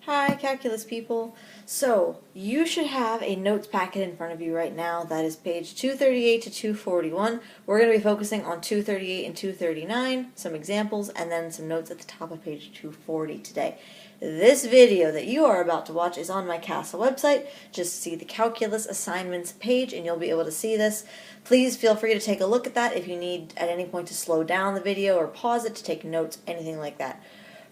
Hi, calculus people. So, you should have a notes packet in front of you right now. That is page 238 to 241. We're going to be focusing on 238 and 239, some examples, and then some notes at the top of page 240 today. This video that you are about to watch is on my CASA website. Just see the calculus assignments page and you'll be able to see this. Please feel free to take a look at that if you need at any point to slow down the video or pause it to take notes, anything like that.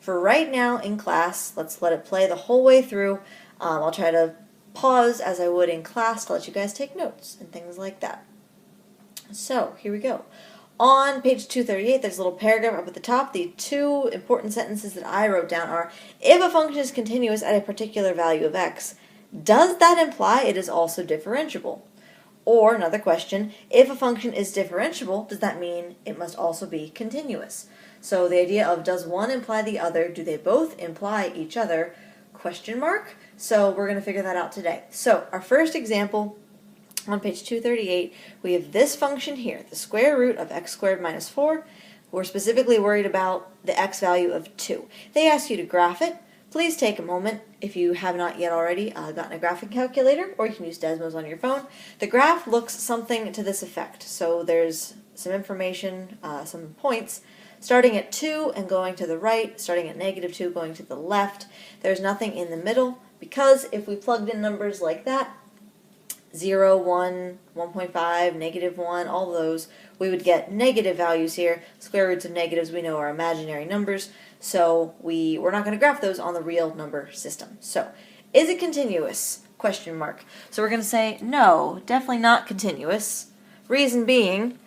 For right now in class, let's let it play the whole way through. I'll try to pause as I would in class to let you guys take notes and things like that. So, here we go. On page 238, there's a little paragraph up at the top. The two important sentences that I wrote down are, if a function is continuous at a particular value of x, does that imply it is also differentiable? Or, another question, if a function is differentiable, does that mean it must also be continuous? So the idea of does one imply the other, do they both imply each other, question mark? So we're going to figure that out today. So our first example on page 238, we have this function here, the square root of x squared minus 4. We're specifically worried about the x value of 2. They ask you to graph it. Please take a moment, if you have not yet already gotten a graphing calculator, or you can use Desmos on your phone. The graph looks something to this effect. So there's some information, some points, starting at 2 and going to the right, starting at -2 going to the left. There's nothing in the middle, because if we plugged in numbers like that, 0, 1, 1.5, -1, all those, we would get negative values here. Square roots of negatives we know are imaginary numbers, so we're not going to graph those on the real number system. So, is it continuous? Question mark. So we're going to say, no, definitely not continuous. Reason being,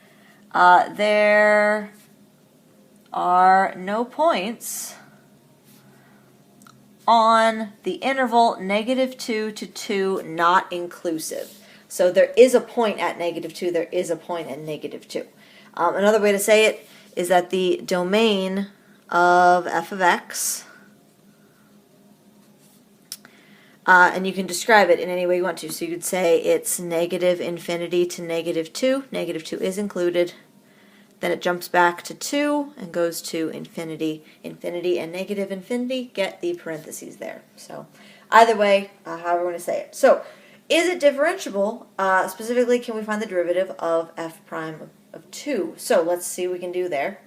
there are no points on the interval -2 to 2 not inclusive. So there is a point at -2, there is a point at -2. Another way to say it is that the domain of f of x, and you can describe it in any way you want to. So you could say it's -infinity to -2. -2 is included. Then it jumps back to 2 and goes to infinity. Infinity and -infinity get the parentheses there. So either way, however we want to say it. So is it differentiable? Specifically, can we find the derivative of f prime of 2? So let's see what we can do there.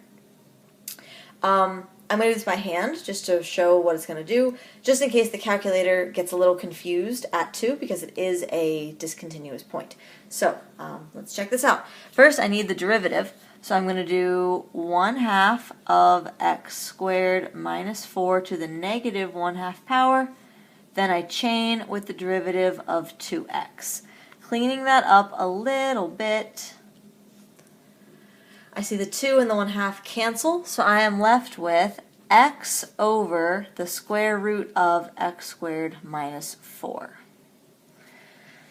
I'm going to do this by hand just to show what it's going to do, just in case the calculator gets a little confused at 2 because it is a discontinuous point. So let's check this out. First, I need the derivative. So I'm going to do 1/2 of x squared minus 4 to the -1/2 power. Then I chain with the derivative of 2x. Cleaning that up a little bit, I see the 2 and the 1/2 cancel, so I am left with x over the square root of x squared minus 4.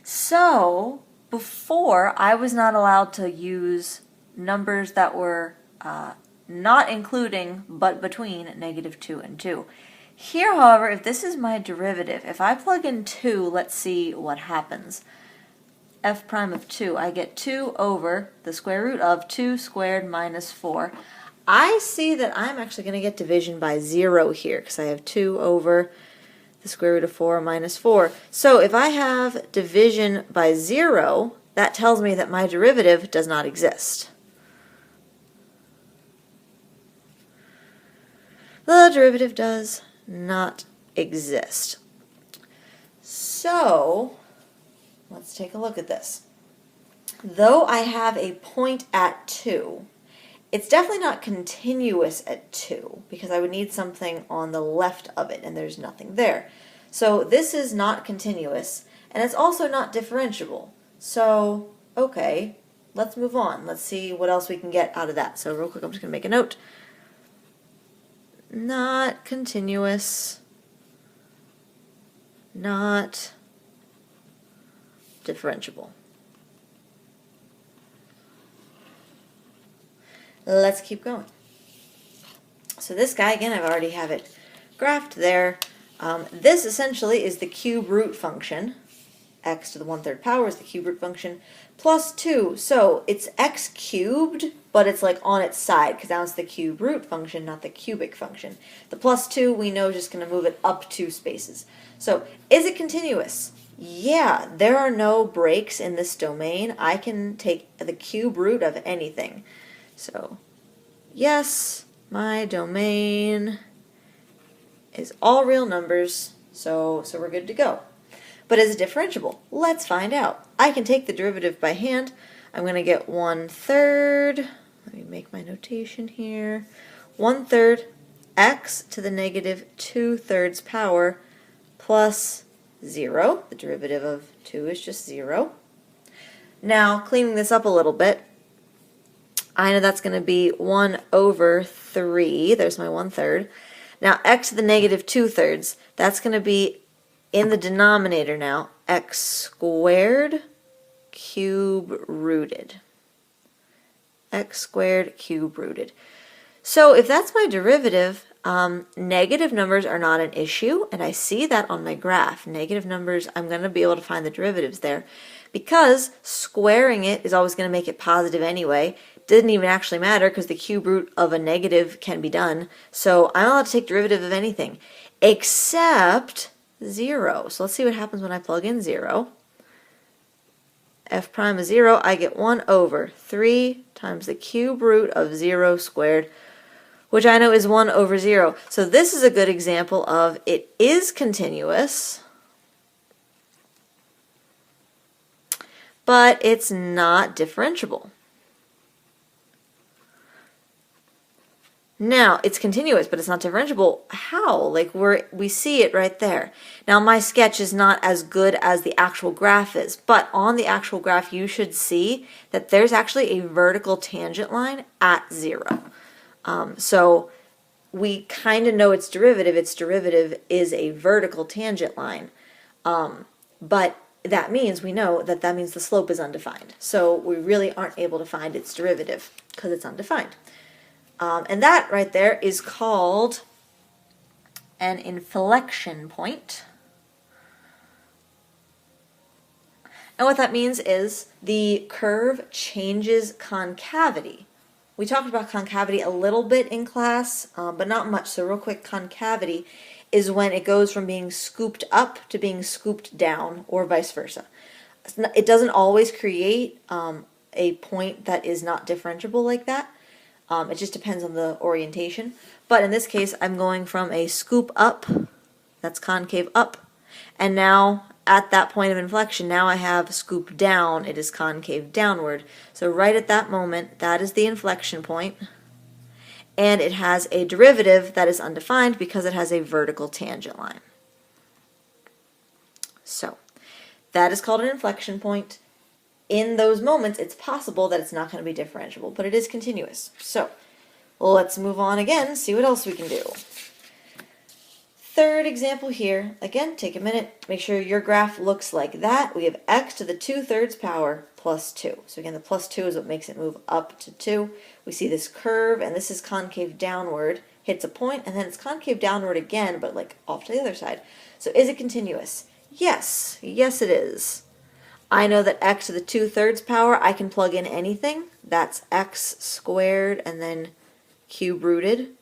So before, I was not allowed to use numbers that were not including but between -2 and 2. Here, however, if this is my derivative, if I plug in 2, let's see what happens. F prime of 2, I get 2 over the square root of 2 squared minus 4. I see that I'm actually going to get division by 0 here because I have 2 over the square root of 4 minus 4. So if I have division by 0, that tells me that my derivative does not exist. The derivative does not exist. So, let's take a look at this. Though I have a point at 2, it's definitely not continuous at 2 because I would need something on the left of it and there's nothing there. So this is not continuous and it's also not differentiable. So, okay, let's move on. Let's see what else we can get out of that. So real quick, I'm just going to make a note. Not continuous, not differentiable. Let's keep going. So this guy, again, I already have it graphed there. This essentially is the cube root function, x to the 1/3 power is the cube root function, plus 2. So it's x cubed, but it's like on its side, because now it's the cube root function, not the cubic function. The plus 2, we know, is just going to move it up 2 spaces. So is it continuous? Yeah, there are no breaks in this domain. I can take the cube root of anything. So yes, my domain is all real numbers, so we're good to go. But is it differentiable? Let's find out. I can take the derivative by hand. I'm going to get 1/3. Let me make my notation here. 1/3 x to the negative 2/3 power plus 0. The derivative of 2 is just 0. Now, cleaning this up a little bit, I know that's going to be 1/3. There's my 1/3. Now, x to the negative 2/3, that's going to be in the denominator now, x squared cube rooted. X squared cube rooted. So if that's my derivative, negative numbers are not an issue, and I see that on my graph. Negative numbers, I'm going to be able to find the derivatives there, because squaring it is always going to make it positive anyway. Didn't even actually matter because the cube root of a negative can be done. So I'm allowed to take derivative of anything except 0. So let's see what happens when I plug in 0. F prime of 0, I get 1/3 times the cube root of 0 squared, which I know is 1/0. So this is a good example of it is continuous, but it's not differentiable. Now, it's continuous, but it's not differentiable. How? Like, we see it right there. Now, my sketch is not as good as the actual graph is, but on the actual graph, you should see that there's actually a vertical tangent line at 0. So we kind of know its derivative. Its derivative is a vertical tangent line. But that means, we know that that means the slope is undefined. So we really aren't able to find its derivative because it's undefined. And that right there is called an inflection point. And what that means is the curve changes concavity. We talked about concavity a little bit in class, but not much. So real quick, concavity is when it goes from being scooped up to being scooped down, or vice versa. It doesn't always create a point that is not differentiable like that. It just depends on the orientation. But in this case, I'm going from a scoop up, that's concave up, and now at that point of inflection, now I have scoop down, it is concave downward. So right at that moment, that is the inflection point, and it has a derivative that is undefined because it has a vertical tangent line. So that is called an inflection point. In those moments, it's possible that it's not going to be differentiable, but it is continuous. So let's move on again, see what else we can do. Third example here. Again, take a minute, make sure your graph looks like that. We have x to the 2/3 power plus 2. So again, the plus 2 is what makes it move up to 2. We see this curve, and this is concave downward, hits a point, and then it's concave downward again, but like off to the other side. So is it continuous? Yes. Yes, it is. I know that x to the 2/3 power, I can plug in anything. That's x squared and then cube rooted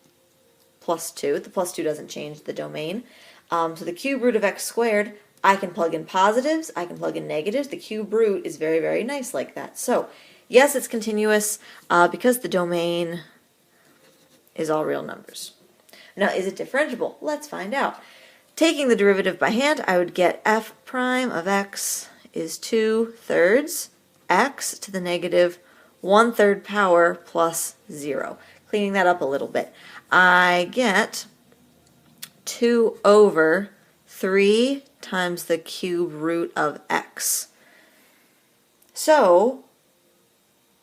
plus 2. The plus 2 doesn't change the domain. So the cube root of x squared, I can plug in positives, I can plug in negatives. The cube root is very, very nice like that. So yes, it's continuous because the domain is all real numbers. Now, is it differentiable? Let's find out. Taking the derivative by hand, I would get f prime of x is 2/3 x to the negative 1/3 power plus 0. Cleaning that up a little bit, I get 2/3 times the cube root of x. So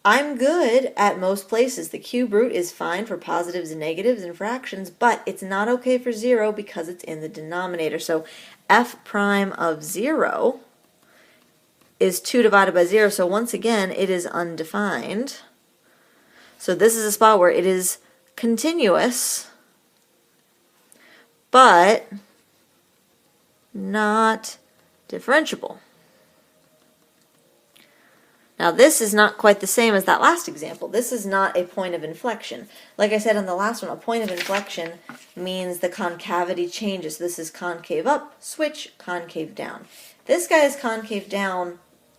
I'm good at most places. The cube root is fine for positives and negatives and fractions, but it's not okay for 0 because it's in the denominator. So f prime of 0 is 2 divided by 0, so once again, it is undefined. So this is a spot where it is continuous, but not differentiable. Now this is not quite the same as that last example. This is not a point of inflection. Like I said on the last one, a point of inflection means the concavity changes. This is concave up, switch, concave down. This guy is concave down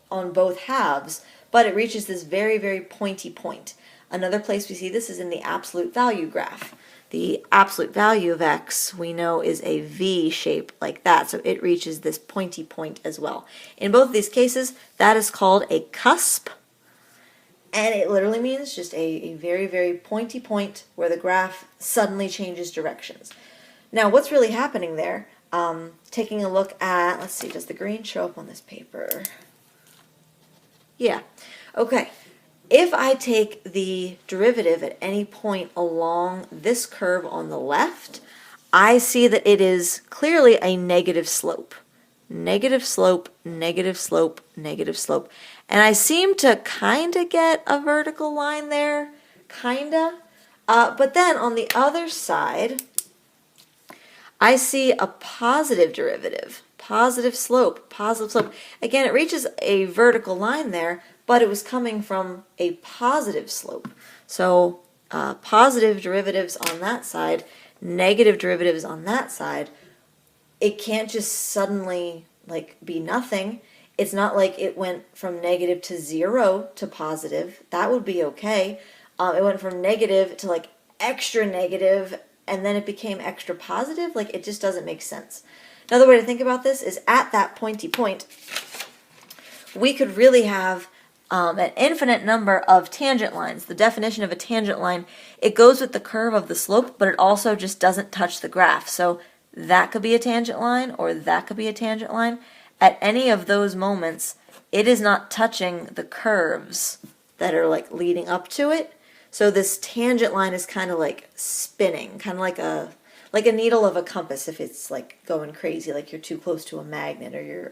on both halves, but it reaches this very, very pointy point. Another place we see this is in the absolute value graph. The absolute value of x, we know, is a V shape like that, so it reaches this pointy point as well. In both of these cases, that is called a cusp, and it literally means just a very, very pointy point where the graph suddenly changes directions. Now, what's really happening there, taking a look at, let's see, does the green show up on this paper? Yeah, okay. If I take the derivative at any point along this curve on the left, I see that it is clearly a negative slope. Negative slope, negative slope, negative slope. And I seem to kind of get a vertical line there, kind of. But then on the other side, I see a positive derivative, positive slope, positive slope. Again, it reaches a vertical line there, but it was coming from a positive slope. So positive derivatives on that side, negative derivatives on that side. It can't just suddenly like be nothing. It's not like it went from negative to 0 to positive. That would be okay. It went from negative to like extra negative, and then it became extra positive. Like, it just doesn't make sense. Another way to think about this is at that pointy point, we could really have an infinite number of tangent lines. The definition of a tangent line, it goes with the curve of the slope, but it also just doesn't touch the graph. So that could be a tangent line, or that could be a tangent line. At any of those moments, it is not touching the curves that are like leading up to it. So this tangent line is kind of like spinning, kind of like a needle of a compass if it's like going crazy, like you're too close to a magnet, or you're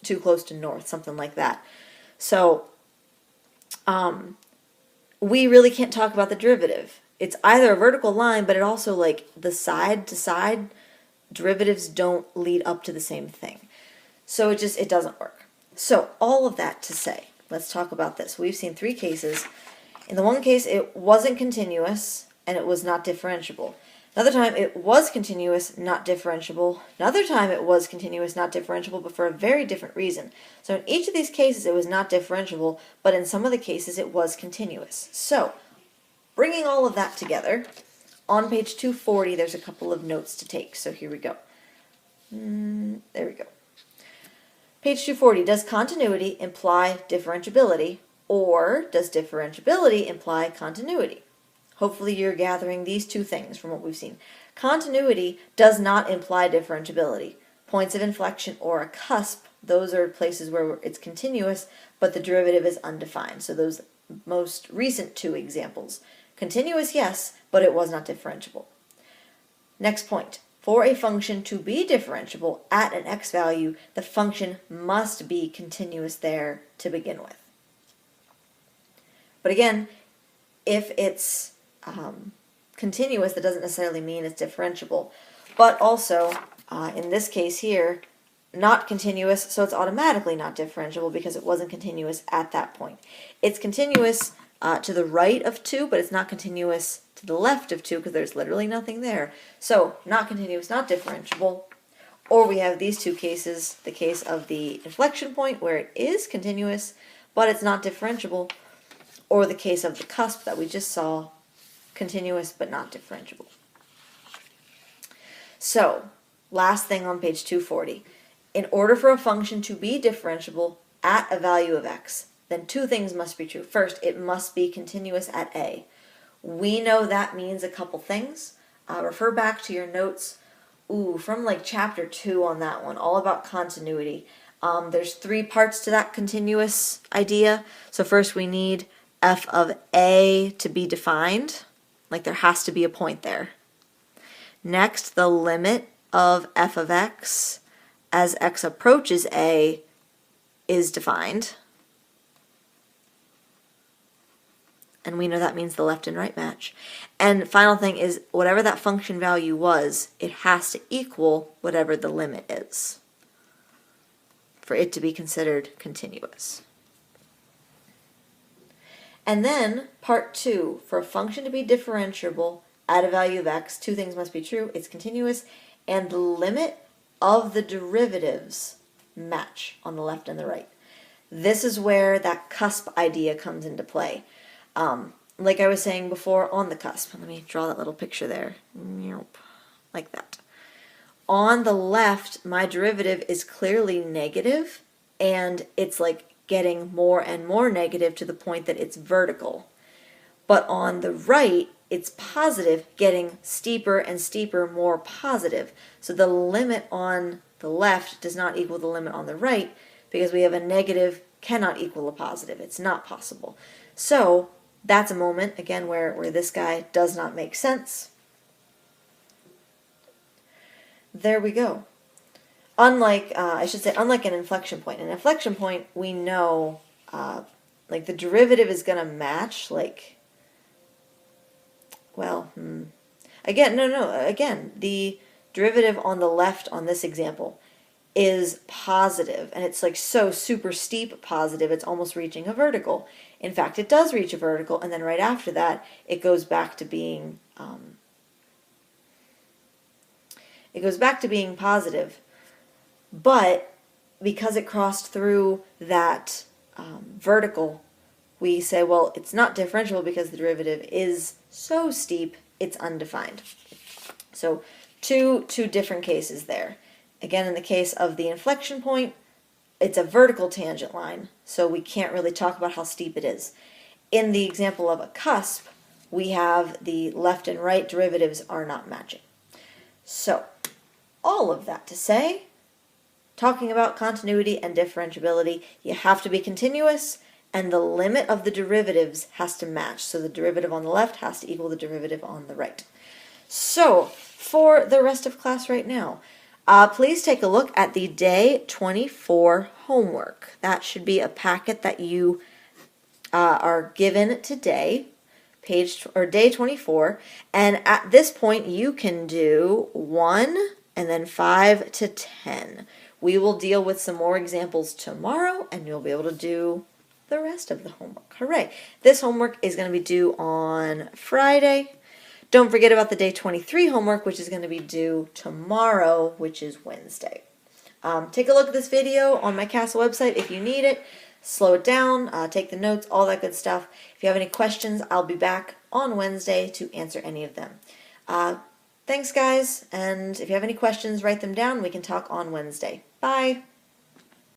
too close to north, something like that. So we really can't talk about the derivative. It's either a vertical line, but it also, like, the side to side derivatives don't lead up to the same thing. So it doesn't work. So all of that to say, let's talk about this. We've seen 3 cases. In the one case, it wasn't continuous and it was not differentiable. Another time it was continuous, not differentiable. Another time it was continuous, not differentiable, but for a very different reason. So in each of these cases it was not differentiable, but in some of the cases it was continuous. So, bringing all of that together, on page 240 there's a couple of notes to take. So here we go. There we go. Page 240, does continuity imply differentiability, or does differentiability imply continuity? Hopefully you're gathering these 2 things from what we've seen. Continuity does not imply differentiability. Points of inflection or a cusp, those are places where it's continuous, but the derivative is undefined. So those most recent 2 examples. Continuous, yes, but it was not differentiable. Next point. For a function to be differentiable at an x value, the function must be continuous there to begin with. But again, if it's continuous, that doesn't necessarily mean it's differentiable. But also, in this case here, not continuous, so it's automatically not differentiable because it wasn't continuous at that point. It's continuous to the right of 2, but it's not continuous to the left of 2 because there's literally nothing there. So, not continuous, not differentiable. Or we have these 2 cases, the case of the inflection point where it is continuous, but it's not differentiable, or the case of the cusp that we just saw, continuous but not differentiable. So, last thing on page 240. In order for a function to be differentiable at a value of x, then 2 things must be true. First, it must be continuous at a. We know that means a couple things. Refer back to your notes from like chapter 2 on that one, all about continuity. There's 3 parts to that continuous idea. So first we need f of a to be defined, like there has to be a point there. Next, the limit of f of x as x approaches a is defined. And we know that means the left and right match. And final thing is, whatever that function value was, it has to equal whatever the limit is for it to be considered continuous. And then part 2, for a function to be differentiable at a value of x, two things must be true. It's continuous, and the limit of the derivatives match on the left and the right. This is where that cusp idea comes into play. Like I was saying before, on the cusp. Let me draw that little picture there. Like that. On the left, my derivative is clearly negative, and it's like getting more and more negative to the point that it's vertical. But on the right, it's positive, getting steeper and steeper, more positive. So the limit on the left does not equal the limit on the right, because we have a negative cannot equal a positive. It's not possible. So that's a moment, again, where this guy does not make sense. There we go. Unlike, unlike an inflection point. An inflection point, we know, like the derivative is going to match, like, well, again, again, the derivative on the left on this example is positive, and it's like so super steep positive, it's almost reaching a vertical. In fact, it does reach a vertical, and then right after that, it goes back to being, positive. But because it crossed through that vertical, we say, well, it's not differentiable because the derivative is so steep, it's undefined. So two different cases there. Again, in the case of the inflection point, it's a vertical tangent line, so we can't really talk about how steep it is. In the example of a cusp, we have the left and right derivatives are not matching. So, all of that to say, talking about continuity and differentiability, you have to be continuous, and the limit of the derivatives has to match. So the derivative on the left has to equal the derivative on the right. So, for the rest of class right now, please take a look at the day 24 homework. That should be a packet that you are given today, day 24. And at this point, you can do 1 and then 5 to 10. We will deal with some more examples tomorrow, and you'll be able to do the rest of the homework. Hooray! This homework is going to be due on Friday. Don't forget about the day 23 homework, which is going to be due tomorrow, which is Wednesday. Take a look at this video on my Castle website if you need it. Slow it down, take the notes, all that good stuff. If you have any questions, I'll be back on Wednesday to answer any of them. Thanks, guys, and if you have any questions, write them down. We can talk on Wednesday. Bye!